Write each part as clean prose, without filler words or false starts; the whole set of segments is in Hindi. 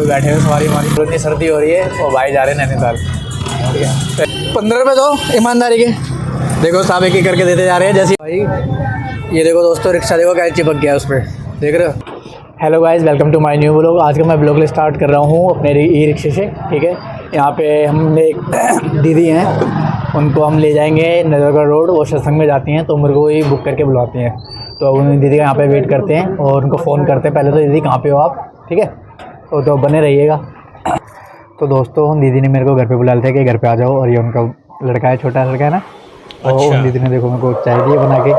बैठे हुए सवारी हमारी, इतनी सर्दी हो रही है और भाई जा रहे हैं नैनीताल। ठीक है, 15 रुपये दो ईमानदारी के। देखो साहब एक करके देते जा रहे हैं जैसे भाई। ये देखो दोस्तों रिक्शा देखो कैसे चिपक गया उस पर, देख रहे हो। Hello guys, welcome to my new blog. आज का मैं ब्लॉग स्टार्ट कर रहा हूँ अपने ई रिक्शे से। ठीक है, यहाँ पे हमने एक दीदी हैं, उनको हम ले जाएंगे नजरगढ़ रोड। वो सत्संग में जाती हैं तो मेरे को ही बुक करके बुलाती हैं। तो उन दीदी का यहाँ पे वेट करते हैं और उनको फ़ोन करते हैं पहले तो, दीदी कहाँ पे हो आप। ठीक है, तो बने रहिएगा। तो दोस्तों दीदी ने मेरे को घर पे बुला लिया कि घर पे आ जाओ, और ये उनका लड़का है, छोटा लड़का है ना। और उन दीदी ने देखो मेरे को चाय दी बना के,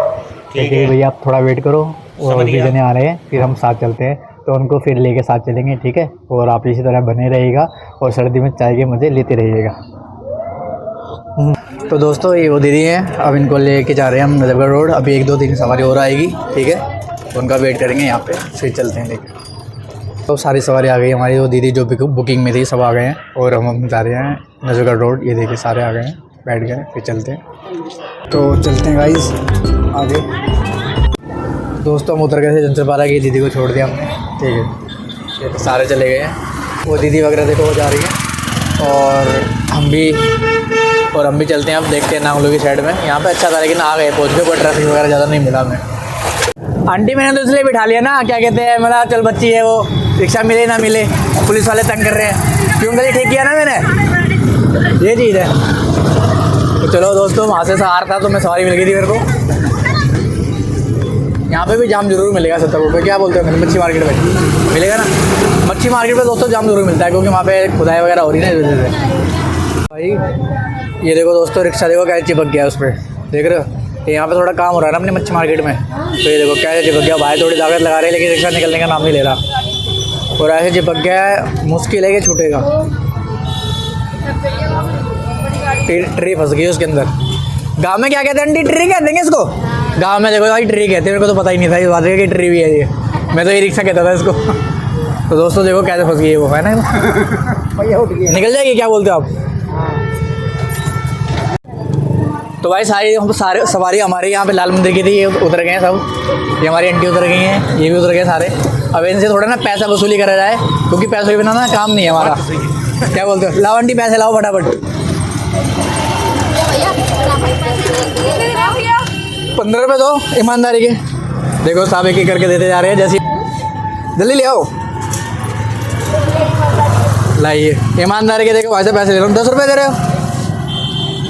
कि भैया आप थोड़ा वेट करो और भी जने आ रहे हैं, फिर हम साथ चलते हैं। तो उनको फिर लेके साथ चलेंगे। ठीक है, और आप इसी तरह बने रहिएगा और सर्दी में चाय के मज़े लेते रहिएगा। तो दोस्तों ये वो दीदी हैं, अब इनको लेके जा रहे हैं हम नजरगढ़ रोड। अभी 1-2-3 सवारी और आएगी। ठीक है, तो उनका वेट करेंगे यहाँ पे, फिर चलते हैं लेके। तो सारी सवारी आ गई हमारी। वो दीदी जो बुकिंग में थी सब आ गए हैं और हम जा रहे हैं नजरगढ़ रोड। ये देखिए सारे आ गए हैं, बैठ गए, फिर चलते हैं। तो चलते हैं गाइस आगे। दोस्तों हम उतर गए थे जंसरपारा की, दीदी को छोड़ दिया हमने। ठीक है, ये तो सारे चले गए हैं। वो दीदी वगैरह देखो वो जा रही है और हम भी चलते हैं। अब देखते हैं नांगलों की साइड में। यहाँ पे अच्छा था लेकिन आ गए, पहुँच गए, कोई ट्रैफिक वगैरह ज़्यादा नहीं मिला हमें। आंटी मैंने तो इसलिए बिठा लिया ना, क्या कहते हैं, मेरा चल बच्ची है, वो रिक्शा मिले ना मिले, पुलिस वाले तंग कर रहे हैं। क्यों गली ठीक किया ना मैंने, ये चीज़ है। तो चलो दोस्तों, वहाँ से सहार था तो मैं सवारी मिल गई थी मेरे को। यहाँ पे भी जाम जरूर मिलेगा 70 रुपये। क्या बोलते हैं, मच्छी मार्केट में मिलेगा ना। मच्छी मार्केट में दोस्तों जाम जरूर मिलता है, क्योंकि वहाँ पे खुदाई वगैरह हो रही है ना इस वजह से। भाई ये देखो दोस्तों रिक्शा देखो कैसे चिपक गया उस पर, देख रहे हो। यहाँ पे थोड़ा काम हो रहा है ना अपनी मच्छी मार्केट में, तो ये देखो कैसे चिपक गया। भाई थोड़ी ताकत लगा रहे हैं लेकिन रिक्शा निकलने का नाम नहीं ले रहा, और ऐसे चिपक गया है, मुश्किल है कि छूटेगा। ट्री फंस गई उसके अंदर। गांव में क्या कहते हैं आंटी, ट्री कहते हैं इसको। गांव में देखो भाई ट्री कहते हैं, मेरे को तो पता ही नहीं था इस बात कि ट्री भी है ये। मैं तो ये रिक्शा कहता था इसको। तो दोस्तों देखो कैसे फंस गई है वो, है ना। निकल जाएगी, क्या बोलते हो आप। तो भाई सारे सवारी हमारे यहाँ पे लाल मंदिर की थी, ये उतर गए हैं सब। ये हमारी आंटी उतर गई हैं, ये भी उतर गए सारे। अब इनसे थोड़ा ना पैसा वसूली करा जाए, क्योंकि पैसों के बिना ना काम नहीं है हमारा। क्या बोलते हो, लाओ आंटी पैसे लाओ फटाफट। 15 रुपये दो ईमानदारी के। देखो साहब एक करके देते जा रहे हैं जैसे। जल्दी ले आओ, लाइए ईमानदारी के। देखो भाई से पैसे ले रहा हूँ, 10 रुपये दे रहे हो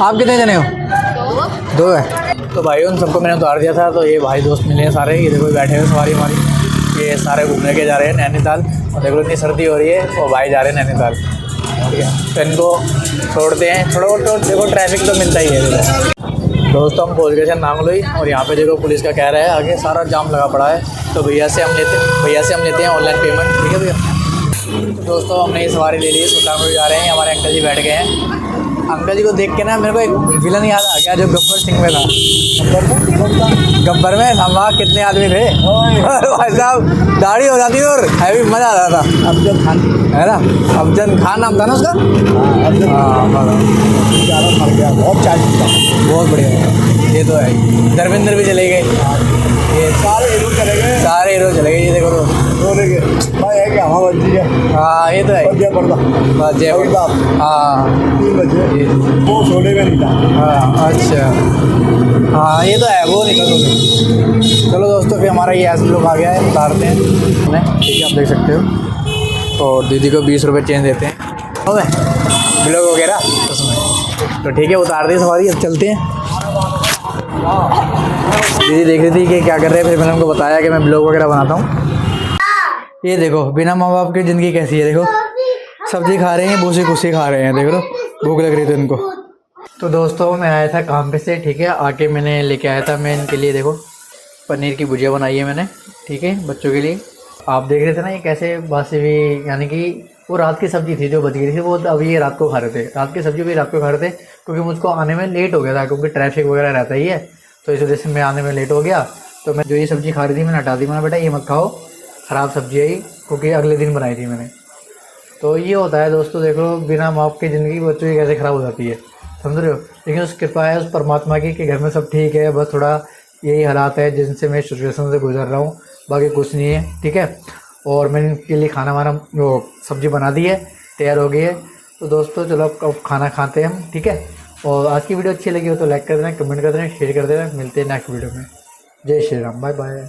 आप। कितने जने हो, 2 है। तो भाई उन सबको मैंने उतार दिया था। तो ये भाई दोस्त मिले हैं सारे, ये देखो बैठे हुए सवारी हमारी। ये सारे घूमने के जा रहे हैं नैनीताल, और देखो इतनी सर्दी हो रही है और भाई जा रहे हैं नैनीताल। ठीक है, तो इनको छोड़ते हैं। थोड़ा बहुत तो देखो ट्रैफिक तो मिलता ही है। दोस्तों हम पहुँच गए थे नांगलोई, और यहाँ पे देखो पुलिस का कह रहा है आगे सारा जाम लगा पड़ा है। तो भैया से हम लेते हैं ऑनलाइन पेमेंट। ठीक है भैया। तो दोस्तों हमने ये सवारी ले ली है, सुल्तानपुर जा रहे हैं। हमारे अंकल जी बैठ गए हैं। अंकल जी को देख के ना मेरे को एक विलन याद आ गया जो गब्बर सिंह में था। गब्बर में हम वहाँ कितने आदमी थे भाई साहब, दाढ़ी हो जाती और हैवी मज़ा आ रहा था। अफजल खान है ना, अफजल खान नाम था ना उसका। बहुत बढ़िया, ये तो है। धर्मेंद्र भी चले गए, ये सारे हीरो चले गए। ये देखो भाई है क्या, हाँ बच्ची है। हाँ ये तो है, जय हाँ वो छोड़ेगा नहीं था। हाँ अच्छा, हाँ ये तो है, वो निकल। चलो दोस्तों फिर हमारा ये ऐसे लोग आ गया है, उतारते हैं। ठीक है, आप देख सकते हो। और दीदी को 20 रुपये चेंज देते हैं ब्लॉग वगैरह उसमें। तो ठीक है, उतार दी सवारी, अब चलते हैं। दीदी देख रही थी कि क्या कर रहे हैं, फिर मैंने उनको बताया कि मैं ब्लॉग वगैरह बनाता हूँ। ये देखो बिना माँ बाप की ज़िंदगी कैसी है। देखो सब्जी खा रहे हैं, भूसी कुसी खा रहे हैं। देख लो भूख लग रही थी इनको। तो दोस्तों मैं आया था काम पे से। ठीक है, आके मैंने लेके आया था मैं इनके लिए, देखो पनीर की भुजिया बनाई है मैंने। ठीक है, बच्चों के लिए। आप देख रहे थे ना ये कैसे बासी हुई, यानी कि वो रात की सब्ज़ी थी जो बच गई थी, वो अभी ये रात को खा रहे थे। रात की सब्ज़ी भी रात को खा रहे थे, क्योंकि मुझको आने में लेट हो गया था, क्योंकि ट्रैफिक वगैरह रहता ही है। तो इस वजह से मैं आने में लेट हो गया। तो मैं जो ये सब्ज़ी खा रही थी मैंने हटा दी। मैंने बेटा ये मत खाओ, ख़राब सब्ज़ी है ये, क्योंकि अगले दिन बनाई थी मैंने। तो ये होता है दोस्तों, देख लो बिना माँ बाप की ज़िंदगी बच्चों की कैसे ख़राब हो जाती है, समझ रहे हो। लेकिन उस कृपा है उस परमात्मा की कि घर में सब ठीक है, बस थोड़ा यही हालात है जिनसे मैं सिचुएशन से गुजर रहा हूँ, बाकी कुछ नहीं है। ठीक है, और मैंने इनके लिए खाना वाना वो सब्ज़ी बना दी है, तैयार हो गई है। तो दोस्तों चलो अब खाना खाते हैं हम, ठीक है। और आज की वीडियो अच्छी लगी हो तो लाइक कर देना, कमेंट कर देना, शेयर कर देना। मिलते हैं नेक्स्ट वीडियो में। जय श्री राम, बाय बाय।